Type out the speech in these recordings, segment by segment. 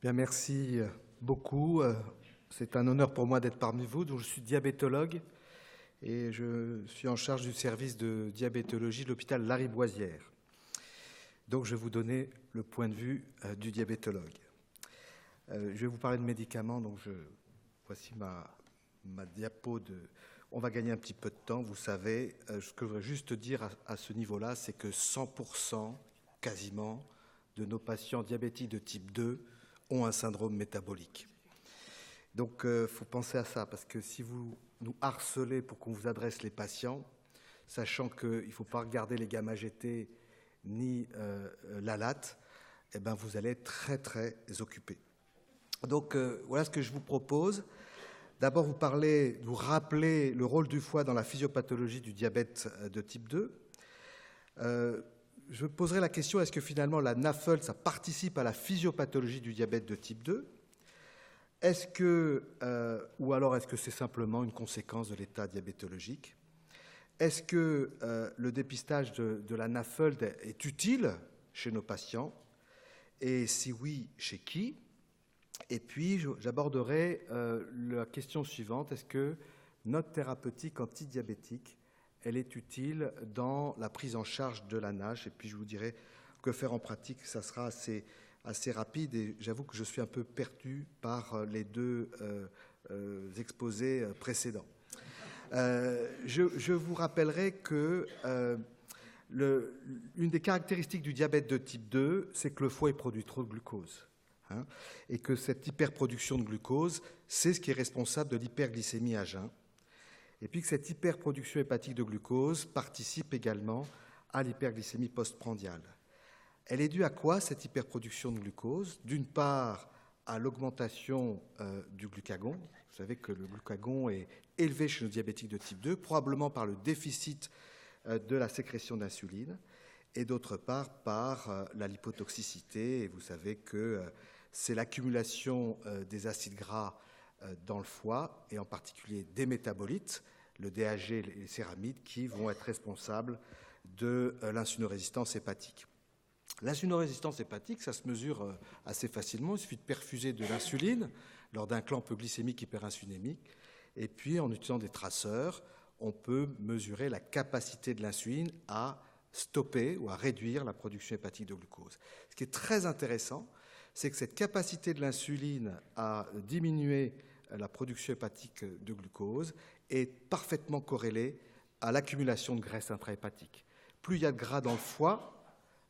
Bien, merci beaucoup. C'est un honneur pour moi d'être parmi vous. Donc, je suis diabétologue et je suis en charge du service de diabétologie de l'hôpital Lariboisière. Donc, je vais vous donner le point de vue du diabétologue. Je vais vous parler de médicaments. Donc, voici ma diapo de... On va gagner un petit peu de temps, vous savez. Ce que je voudrais juste dire à ce niveau-là, c'est que 100% quasiment de nos patients diabétiques de type 2 ont un syndrome métabolique. Donc, il faut penser à ça, parce que si vous nous harcelez pour qu'on vous adresse les patients, sachant qu'il ne faut pas regarder les gamma-GT ni la LAT, eh ben, vous allez être très, très occupés. Donc, voilà ce que je vous propose. D'abord, vous rappeler le rôle du foie dans la physiopathologie du diabète de type 2. Je poserai la question, est-ce que finalement la NAFLD, ça participe à la physiopathologie du diabète de type 2 ? Ou alors est-ce que c'est simplement une conséquence de l'état diabétologique ? Est-ce que le dépistage de la NAFLD est utile chez nos patients ? Et si oui, chez qui ? Et puis, j'aborderai la question suivante, est-ce que notre thérapeutique antidiabétique, elle est utile dans la prise en charge de la NASH? Et puis, je vous dirai que faire en pratique, ça sera assez rapide. Et j'avoue que je suis un peu perdu par les deux exposés précédents. Je vous rappellerai que une des caractéristiques du diabète de type 2, c'est que le foie produit trop de glucose. Et que cette hyperproduction de glucose, c'est ce qui est responsable de l'hyperglycémie à jeun. Et puis que cette hyperproduction hépatique de glucose participe également à l'hyperglycémie postprandiale. Elle est due à quoi, cette hyperproduction de glucose ? D'une part, à l'augmentation du glucagon. Vous savez que le glucagon est élevé chez nos diabétiques de type 2, probablement par le déficit de la sécrétion d'insuline, et d'autre part par la lipotoxicité. Et vous savez que c'est l'accumulation des acides gras dans le foie, et en particulier des métabolites, le DHG et les céramides, qui vont être responsables de l'insulinorésistance hépatique. L'insulinorésistance hépatique, ça se mesure assez facilement. Il suffit de perfuser de l'insuline lors d'un clamp glycémique hyperinsulinémique. Et puis, en utilisant des traceurs, on peut mesurer la capacité de l'insuline à stopper ou à réduire la production hépatique de glucose. Ce qui est très intéressant, c'est que cette capacité de l'insuline à diminuer la production hépatique de glucose est parfaitement corrélée à l'accumulation de graisse intrahépatique. Plus il y a de gras dans le foie,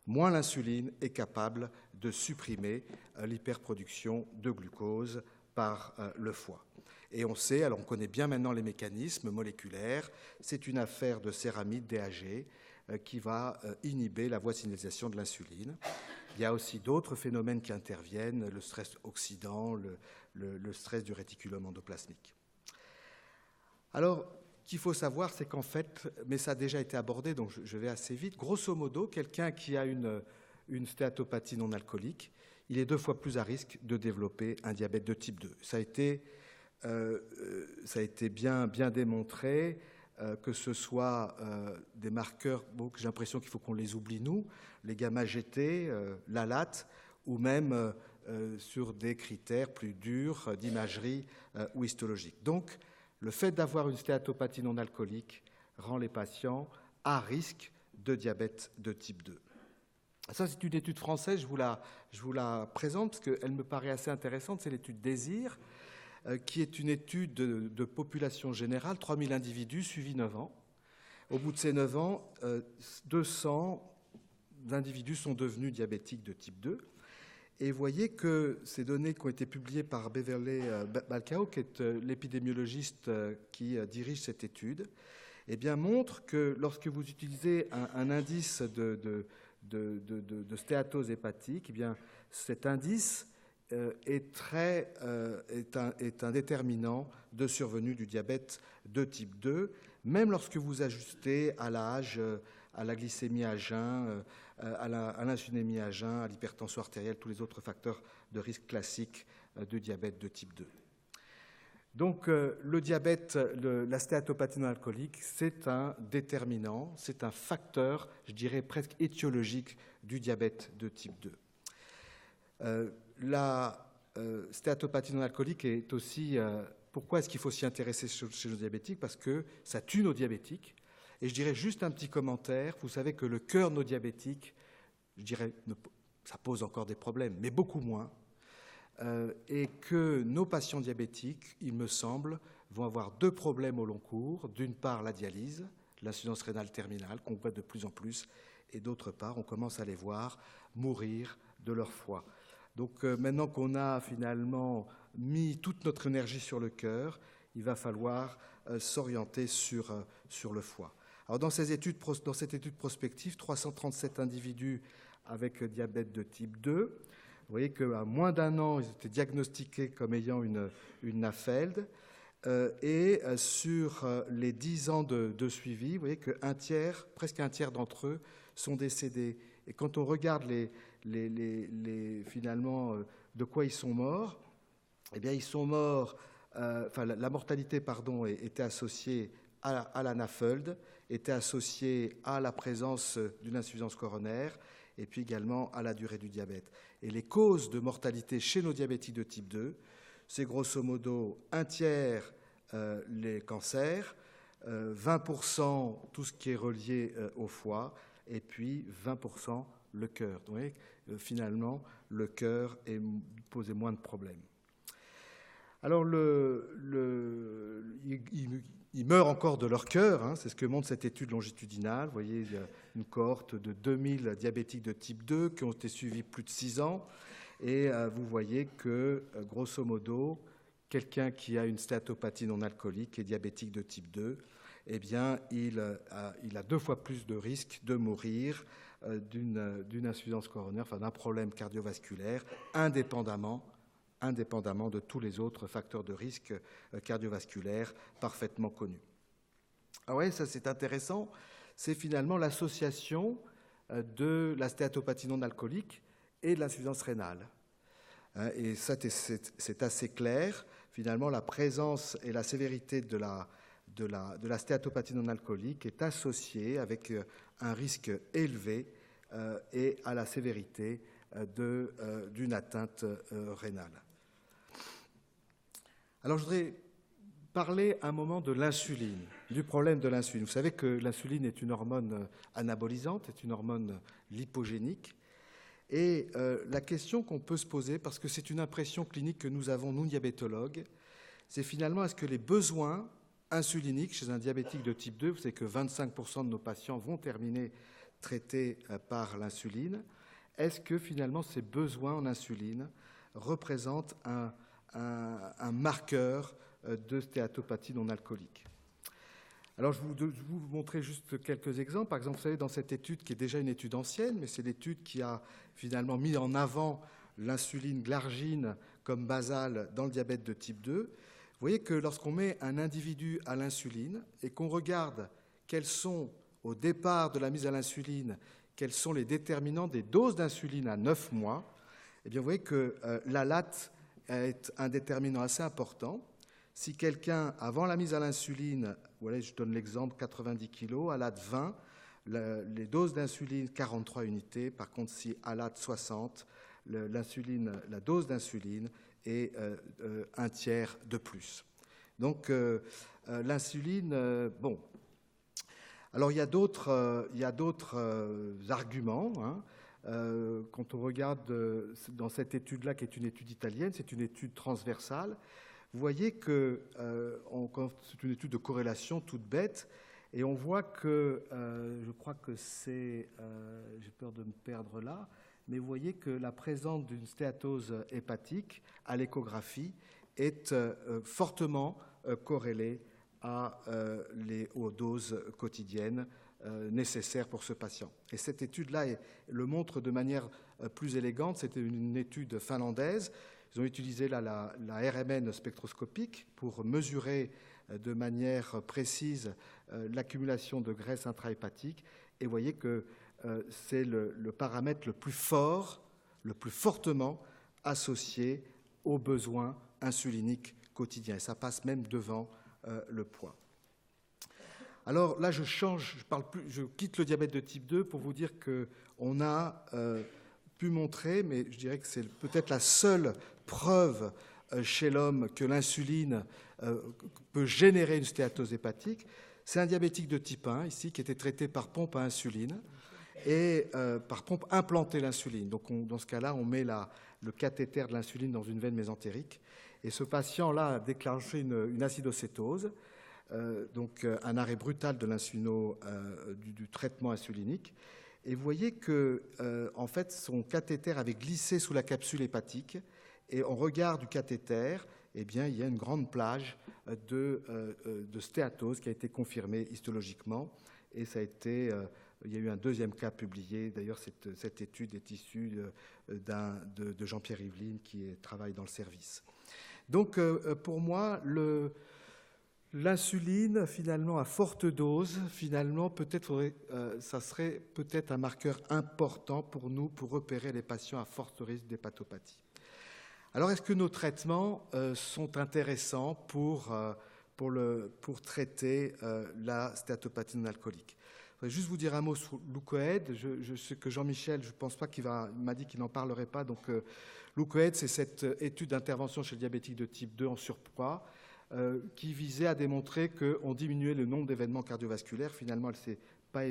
moins l'insuline est capable de supprimer l'hyperproduction de glucose par le foie. Et on sait, alors on connaît bien maintenant les mécanismes moléculaires, c'est une affaire de céramide DHG qui va inhiber la voie de signalisation de l'insuline. Il y a aussi d'autres phénomènes qui interviennent, le stress oxydant, le stress du réticulum endoplasmique. Alors, ce qu'il faut savoir, c'est qu'en fait, mais ça a déjà été abordé, donc je vais assez vite, grosso modo, quelqu'un qui a une stéatopathie non alcoolique, il est 2 fois plus à risque de développer un diabète de type 2. Ça a été bien démontré, que ce soit des marqueurs, bon, j'ai l'impression qu'il faut qu'on les oublie nous, les gamma-GT, la LAT, ou même sur des critères plus durs d'imagerie ou histologique. Donc, le fait d'avoir une stéatopathie non alcoolique rend les patients à risque de diabète de type 2. Ça, c'est une étude française, je vous la présente parce qu'elle me paraît assez intéressante, c'est l'étude DÉSIR, qui est une étude de population générale, 3000 individus suivis 9 ans. Au bout de ces 9 ans, 200 individus sont devenus diabétiques de type 2. Et vous voyez que ces données qui ont été publiées par Beverly Balcao, qui est l'épidémiologiste qui dirige cette étude, eh bien, montrent que lorsque vous utilisez un indice de stéatose hépatique, eh bien, cet indice est un déterminant de survenue du diabète de type 2, même lorsque vous ajustez à l'âge, à la glycémie à jeun, à l'insulinémie à jeun, à l'hypertension artérielle, tous les autres facteurs de risque classiques de diabète de type 2. Donc le diabète, la stéatopathie non alcoolique, c'est un déterminant, c'est un facteur, je dirais presque étiologique du diabète de type 2. stéatopathie non alcoolique est aussi... pourquoi est-ce qu'il faut s'y intéresser chez nos diabétiques? Parce que ça tue nos diabétiques. Et je dirais juste un petit commentaire. Vous savez que le cœur de nos diabétiques, je dirais, ça pose encore des problèmes, mais beaucoup moins. Et que nos patients diabétiques, il me semble, vont avoir deux problèmes au long cours. D'une part, la dialyse, l'insuffisance rénale terminale, qu'on voit de plus en plus, et d'autre part, on commence à les voir mourir de leur foie. Donc maintenant qu'on a finalement mis toute notre énergie sur le cœur, il va falloir s'orienter sur le foie. Alors dans cette étude prospective, 337 individus avec diabète de type 2, vous voyez qu'à moins d'1 an, ils étaient diagnostiqués comme ayant une NAFLD. Et sur les 10 ans de suivi, vous voyez que presque un tiers d'entre eux sont décédés. Et quand on regarde finalement de quoi ils sont morts, eh bien ils sont morts, la mortalité était associée à la NAFLD, était associée à la présence d'une insuffisance coronaire et puis également à la durée du diabète. Et les causes de mortalité chez nos diabétiques de type 2, c'est grosso modo un tiers les cancers, 20% tout ce qui est relié au foie, et puis 20% le cœur. Donc, finalement, le cœur posait moins de problèmes. Alors, ils meurent encore de leur cœur, hein, c'est ce que montre cette étude longitudinale. Vous voyez, il y a une cohorte de 2000 diabétiques de type 2 qui ont été suivis plus de 6 ans. Et vous voyez que, grosso modo, quelqu'un qui a une stéatopathie non alcoolique et diabétique de type 2, eh bien, il a 2 fois plus de risque de mourir d'une insuffisance coronaire, enfin d'un problème cardiovasculaire, indépendamment de tous les autres facteurs de risque cardiovasculaires parfaitement connus. Ah ouais, ça c'est intéressant, c'est finalement l'association de la stéatopathie non alcoolique et de l'insuffisance rénale. Et ça, c'est assez clair. Finalement, la présence et la sévérité de la stéatopathie non alcoolique est associée avec un risque élevé et à la sévérité d'une atteinte rénale. Alors, je voudrais parler un moment de l'insuline, du problème de l'insuline. Vous savez que l'insuline est une hormone anabolisante, est une hormone lipogénique. Et la question qu'on peut se poser, parce que c'est une impression clinique que nous avons, nous diabétologues, c'est finalement est-ce que les besoins insuliniques chez un diabétique de type 2, vous savez que 25% de nos patients vont terminer traités par l'insuline, est-ce que finalement ces besoins en insuline représentent un marqueur de stéatopathie non alcoolique? Alors, je vais vous montrer juste quelques exemples. Par exemple, vous savez, dans cette étude, qui est déjà une étude ancienne, mais c'est l'étude qui a finalement mis en avant l'insuline glargine comme basale dans le diabète de type 2, vous voyez que lorsqu'on met un individu à l'insuline et qu'on regarde quels sont, au départ de la mise à l'insuline, quels sont les déterminants des doses d'insuline à 9 mois, eh bien, vous voyez que la LAT est un déterminant assez important. Si quelqu'un, avant la mise à l'insuline, voilà, je donne l'exemple, 90 kg, ALAT 20, les doses d'insuline 43 unités. Par contre, si ALAT 60, la dose d'insuline est un tiers de plus. Donc, l'insuline, bon. Alors, il y a d'autres arguments. Hein. Quand on regarde dans cette étude-là, qui est une étude italienne, c'est une étude transversale. Vous voyez que c'est une étude de corrélation toute bête, et on voit que, je crois que c'est, j'ai peur de me perdre là, mais vous voyez que la présence d'une stéatose hépatique à l'échographie est fortement corrélée aux doses quotidiennes nécessaires pour ce patient. Et cette étude-là le montre de manière plus élégante. C'était une étude finlandaise. Ils ont utilisé la RMN spectroscopique pour mesurer de manière précise l'accumulation de graisse intrahépatique. Et vous voyez que c'est le paramètre le plus fort, le plus fortement associé aux besoins insuliniques quotidiens. Et ça passe même devant le poids. Alors là, je quitte le diabète de type 2 pour vous dire qu'on a pu montrer, mais je dirais que c'est peut-être la seule preuve chez l'homme que l'insuline peut générer une stéatose hépatique. C'est un diabétique de type 1, ici, qui était traité par pompe à insuline et par pompe implantée l'insuline. Donc dans ce cas-là, on met le cathéter de l'insuline dans une veine mésentérique. Et ce patient-là a déclenché une acidocétose, donc un arrêt brutal de du traitement insulinique. Et vous voyez que, en fait, son cathéter avait glissé sous la capsule hépatique. Et en regard du cathéter, eh bien, il y a une grande plage de stéatose qui a été confirmée histologiquement. Et il y a eu un deuxième cas publié. D'ailleurs, cette étude est issue de Jean-Pierre Yveline qui travaille dans le service. Donc, pour moi, l'insuline, finalement, à forte dose, finalement, ça serait peut-être un marqueur important pour nous pour repérer les patients à fort risque d'hépatopathie. Alors, est-ce que nos traitements sont intéressants pour traiter la stéatopathie non alcoolique? Je voudrais juste vous dire un mot sur l'Leucoed. Je sais que Jean-Michel, je ne pense pas il m'a dit qu'il n'en parlerait pas. Donc, Leucoed, c'est cette étude d'intervention chez le diabétique de type 2 en surpoids qui visait à démontrer qu'on diminuait le nombre d'événements cardiovasculaires. Finalement, elle ne s'est pas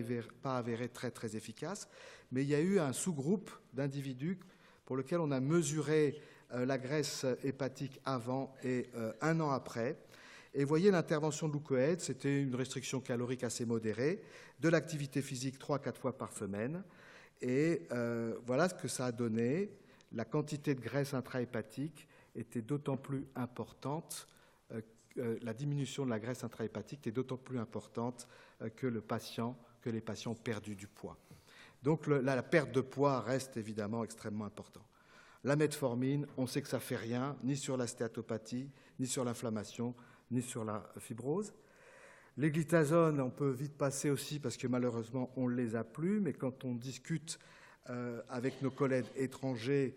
avérée très, très efficace. Mais il y a eu un sous-groupe d'individus pour lequel on a mesuré la graisse hépatique avant et un an après. Et vous voyez, l'intervention de Leucoed, c'était une restriction calorique assez modérée, de l'activité physique 3-4 fois par semaine. Et voilà ce que ça a donné. La quantité de graisse intrahépatique était d'autant plus importante, la diminution de la graisse intrahépatique est d'autant plus importante que les patients ont perdu du poids. Donc la perte de poids reste évidemment extrêmement importante. La metformine, on sait que ça ne fait rien, ni sur la stéatopathie, ni sur l'inflammation, ni sur la fibrose. Les glitazones, on peut vite passer aussi parce que malheureusement, on ne les a plus, mais quand on discute avec nos collègues étrangers,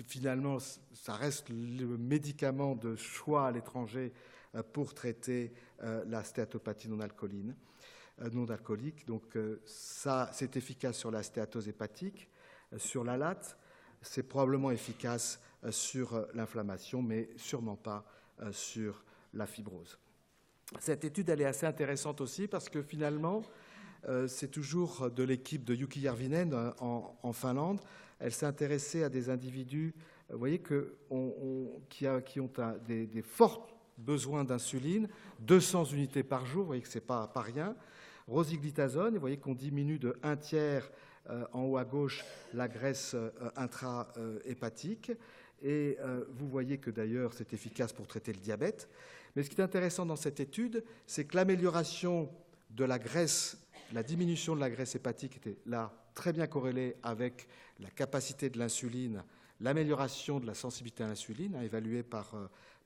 finalement, ça reste le médicament de choix à l'étranger pour traiter la stéatopathie non alcoolique. Donc, c'est efficace sur la stéatose hépatique, sur la LAT. C'est probablement efficace sur l'inflammation, mais sûrement pas sur la fibrose. Cette étude, elle est assez intéressante aussi parce que finalement, c'est toujours de l'équipe de Jukki Järvinen en Finlande. Elle s'est intéressée à des individus, vous voyez, qui ont des forts besoins d'insuline, 200 unités par jour, vous voyez que ce n'est pas rien. Rosiglitazone, vous voyez qu'on diminue de 1/3 en haut à gauche la graisse intrahépatique. Et vous voyez que d'ailleurs c'est efficace pour traiter le diabète. Mais ce qui est intéressant dans cette étude, c'est que l'amélioration de la graisse, la diminution de la graisse hépatique était là très bien corrélée avec la capacité de l'insuline, l'amélioration de la sensibilité à l'insuline, évaluée par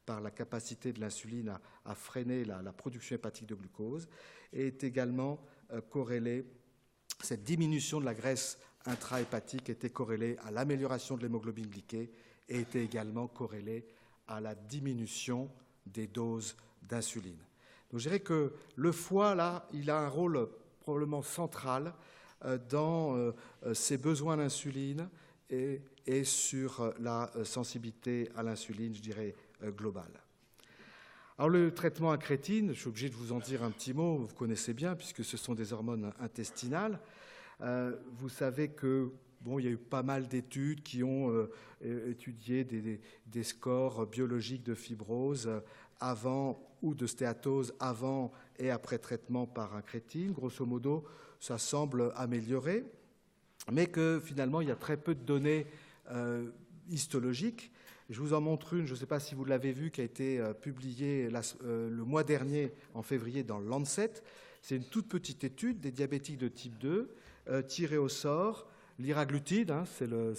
la capacité de l'insuline à freiner la production hépatique de glucose, et est également corrélée. Cette diminution de la graisse intrahépatique était corrélée à l'amélioration de l'hémoglobine glyquée et était également corrélée à la diminution des doses d'insuline. Donc je dirais que le foie, là, il a un rôle probablement central dans ses besoins d'insuline et sur la sensibilité à l'insuline, je dirais, globale. Alors le traitement incrétine, je suis obligé de vous en dire un petit mot, vous connaissez bien puisque ce sont des hormones intestinales. Vous savez que il y a eu pas mal d'études qui ont étudié des scores biologiques de fibrose avant ou de stéatose avant et après traitement par incrétine. Grosso modo, ça semble amélioré, mais que finalement, il y a très peu de données histologiques. Je vous en montre une, je ne sais pas si vous l'avez vue, qui a été publiée le mois dernier, en février, dans le Lancet. C'est une toute petite étude des diabétiques de type 2, tirés au sort, liraglutide, c'est le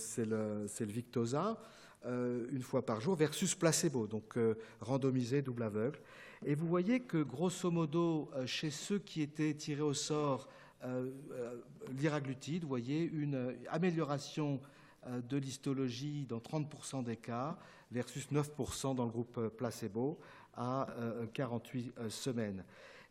Victoza, une fois par jour, versus placebo, donc randomisé, double aveugle. Et vous voyez que, grosso modo, chez ceux qui étaient tirés au sort liraglutide, vous voyez une amélioration de l'histologie dans 30% des cas versus 9% dans le groupe placebo à 48 semaines.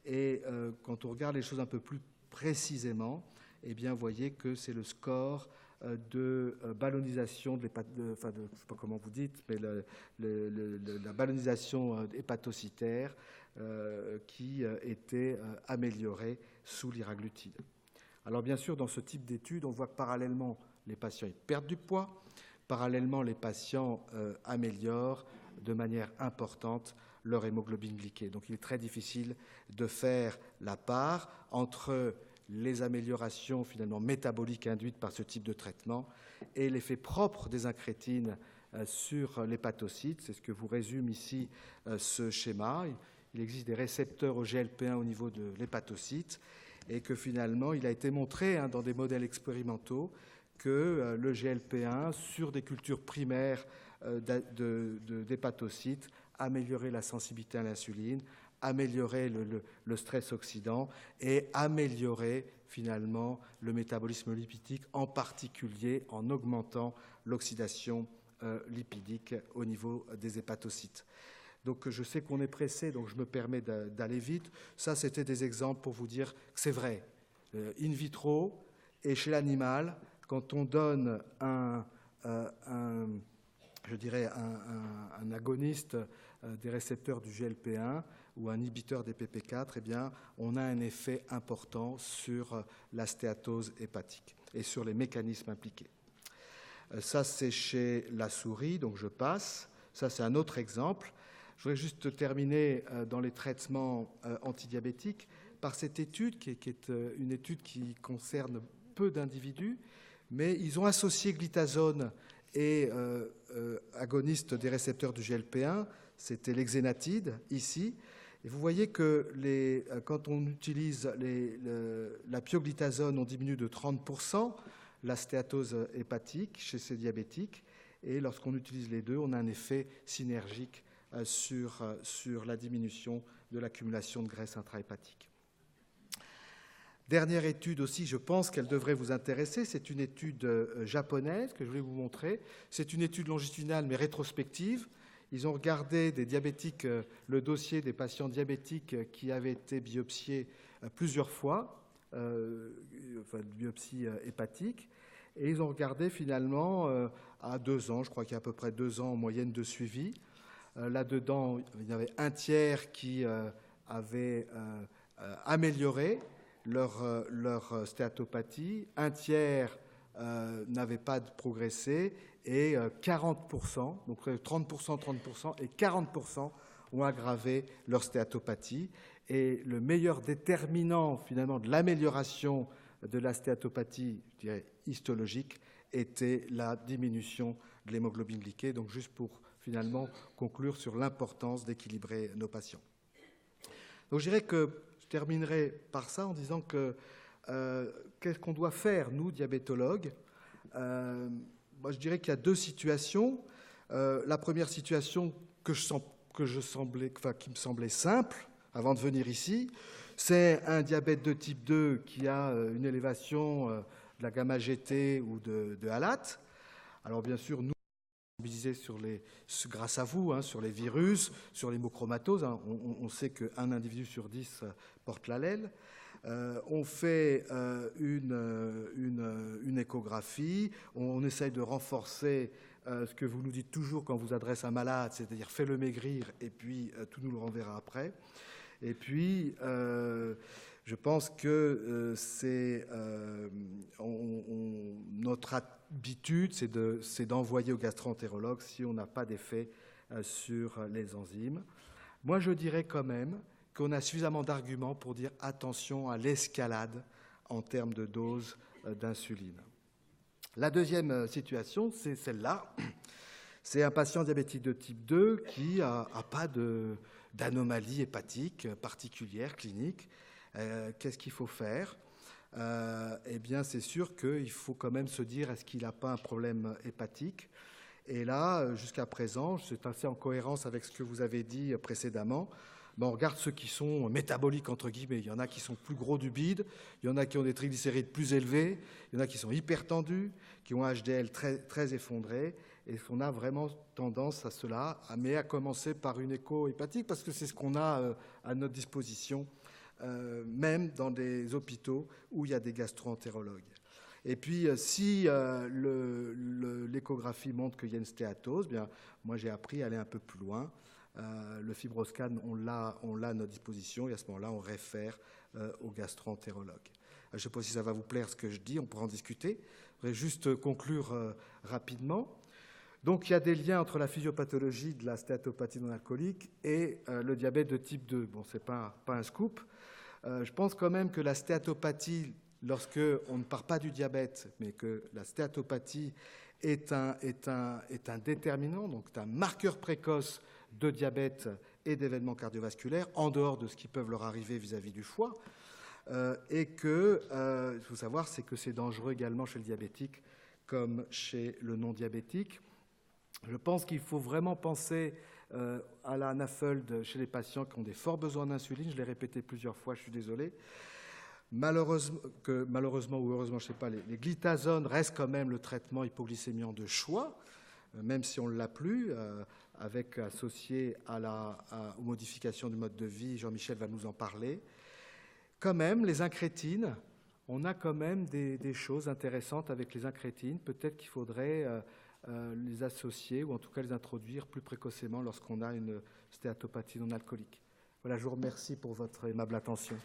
Et quand on regarde les choses un peu plus précisément, eh bien, vous voyez que c'est le score de ballonisation, je ne sais pas comment vous dites, mais la ballonisation hépatocytaire qui était améliorée sous liraglutide. Alors bien sûr, dans ce type d'études, on voit que parallèlement, les patients ils perdent du poids, parallèlement, les patients améliorent de manière importante leur hémoglobine glyquée. Donc il est très difficile de faire la part entre les améliorations finalement métaboliques induites par ce type de traitement et l'effet propre des incrétines sur l'hépatocyte. C'est ce que vous résume ici ce schéma. Il existe des récepteurs au GLP1 au niveau de l'hépatocyte et que finalement, il a été montré dans des modèles expérimentaux que le GLP1 sur des cultures primaires d'hépatocytes améliorait la sensibilité à l'insuline, améliorer le stress oxydant et améliorer finalement le métabolisme lipidique, en particulier en augmentant l'oxydation lipidique au niveau des hépatocytes. Donc je sais qu'on est pressé, donc je me permets d'aller vite. Ça, c'était des exemples pour vous dire que c'est vrai. In vitro et chez l'animal, quand on donne un agoniste des récepteurs du GLP1 ou un inhibiteur des PP4, eh bien, on a un effet important sur la stéatose hépatique et sur les mécanismes impliqués. Ça, c'est chez la souris, donc je passe. Ça, c'est un autre exemple. Je voudrais juste terminer dans les traitements antidiabétiques par cette étude, qui est une étude qui concerne peu d'individus, mais ils ont associé glitazone et agoniste des récepteurs du GLP1, c'était l'exénatide ici. Et vous voyez que quand on utilise la pioglitazone, on diminue de 30% la stéatose hépatique chez ces diabétiques. Et lorsqu'on utilise les deux, on a un effet synergique sur la diminution de l'accumulation de graisse intrahépatique. Dernière étude aussi, je pense qu'elle devrait vous intéresser, c'est une étude japonaise que je voulais vous montrer. C'est une étude longitudinale mais rétrospective. Ils ont regardé des diabétiques, le dossier des patients diabétiques qui avaient été biopsiés plusieurs fois, biopsie hépatique, et ils ont regardé finalement à 2 ans, je crois qu'il y a à peu près 2 ans en moyenne de suivi. Là-dedans, il y avait un tiers qui avait amélioré leur stéatopathie, un tiers n'avait pas progressé et 40%, donc 30% et 40% ont aggravé leur stéatopathie. Et le meilleur déterminant finalement de l'amélioration de la stéatopathie, je dirais histologique, était la diminution de l'hémoglobine glyquée. Donc juste pour finalement conclure sur l'importance d'équilibrer nos patients. Donc je dirais que je terminerai par ça en disant que qu'est-ce qu'on doit faire, nous, diabétologues? Moi, je dirais qu'il y a 2 situations. La première situation qui me semblait simple avant de venir ici, c'est un diabète de type 2 qui a une élévation de la gamma-GT ou de ALAT. Alors bien sûr, nous, mobilisés grâce à vous, sur les virus, sur l'hémochromatose. On sait qu'un individu sur 10 porte l'allèle. On fait une échographie, on essaye de renforcer ce que vous nous dites toujours quand vous adressez un malade, c'est-à-dire fais-le maigrir et puis tout nous le renverra après. Et puis, je pense que notre habitude, c'est d'envoyer au gastro-entérologue si on n'a pas d'effet sur les enzymes. Moi, je dirais quand même qu'on a suffisamment d'arguments pour dire attention à l'escalade en termes de dose d'insuline. La deuxième situation, c'est celle-là. C'est un patient diabétique de type 2 qui n'a pas d'anomalie hépatique particulière, clinique. Qu'est-ce qu'il faut faire? Eh bien, c'est sûr qu'il faut quand même se dire est-ce qu'il n'a pas un problème hépatique? Et là, jusqu'à présent, c'est assez en cohérence avec ce que vous avez dit précédemment. On regarde ceux qui sont métaboliques, entre guillemets. Il y en a qui sont plus gros du bide, il y en a qui ont des triglycérides plus élevés, il y en a qui sont hypertendus, qui ont un HDL très, très effondré. Et on a vraiment tendance à cela, mais à commencer par une écho hépatique, parce que c'est ce qu'on a à notre disposition, même dans des hôpitaux où il y a des gastro-entérologues. Et puis, si l'échographie montre qu'il y a une stéatose, bien, moi j'ai appris à aller un peu plus loin. Le fibroscan, on l'a à notre disposition, et à ce moment-là, on réfère au gastro-entérologue. Je ne sais pas si ça va vous plaire ce que je dis, on pourra en discuter. Je voudrais juste conclure rapidement. Donc, il y a des liens entre la physiopathologie de la stéatopathie non alcoolique et le diabète de type 2. Bon, ce n'est pas un scoop. Je pense quand même que la stéatopathie, lorsque on ne part pas du diabète, mais que la stéatopathie est un déterminant, donc un marqueur précoce de diabète et d'événements cardiovasculaires, en dehors de ce qui peut leur arriver vis-à-vis du foie, et que, il faut savoir, c'est que c'est dangereux également chez le diabétique comme chez le non-diabétique. Je pense qu'il faut vraiment penser à la NAFLD chez les patients qui ont des forts besoins d'insuline. Je l'ai répété plusieurs fois, je suis désolé. Malheureusement ou heureusement, je ne sais pas, les glitazones restent quand même le traitement hypoglycémiant de choix, même si on ne l'a plus, avec associé aux modifications du mode de vie. Jean-Michel va nous en parler. Quand même, les incrétines, on a quand même des choses intéressantes avec les incrétines. Peut-être qu'il faudrait les associer ou en tout cas les introduire plus précocement lorsqu'on a une stéatopathie non alcoolique. Voilà, je vous remercie pour votre aimable attention.